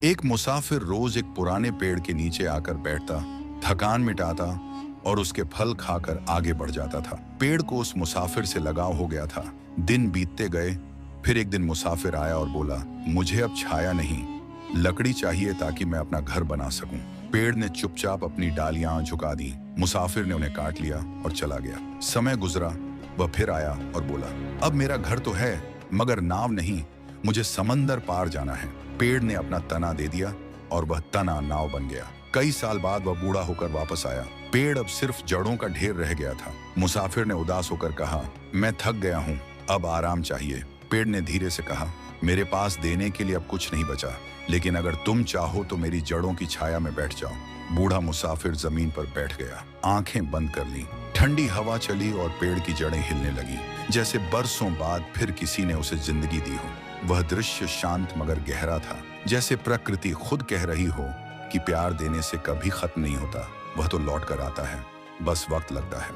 एक मुसाफिर रोज एक पुराने पेड़ के नीचे आकर बैठता, थकान मिटाता और उसके फल खाकर आगे बढ़ जाता था। पेड़ को उस मुसाफिर से लगाव हो गया था। दिन बीतते गए, फिर एक दिन मुसाफिर आया और बोला, मुझे अब छाया नहीं, लकड़ी चाहिए ताकि मैं अपना घर बना सकूं। पेड़ ने चुपचाप अपनी डालियां झुका दी। मुसाफिर ने उन्हें काट लिया और चला गया। समय गुजरा, वह फिर आया और बोला, अब मेरा घर तो है मगर नाव नहीं, मुझे समंदर पार जाना है। पेड़ ने अपना तना दे दिया और वह तना नाव बन गया। कई साल बाद वह बूढ़ा होकर वापस आया। पेड़ अब सिर्फ जड़ों का ढेर रह गया था। मुसाफिर ने उदास होकर कहा, मैं थक गया हूँ, अब आराम चाहिए। पेड़ ने धीरे से कहा, मेरे पास देने के लिए अब कुछ नहीं बचा, लेकिन अगर तुम चाहो तो मेरी जड़ों की छाया में बैठ जाओ। बूढ़ा मुसाफिर जमीन पर बैठ गया, आंखें बंद कर ली। ठंडी हवा चली और पेड़ की जड़ें हिलने लगी, जैसे बरसों बाद फिर किसी ने उसे जिंदगी दी हो। वह दृश्य शांत मगर गहरा था, जैसे प्रकृति खुद कह रही हो कि प्यार देने से कभी खत्म नहीं होता, वह तो लौट कर आता है, बस वक्त लगता है।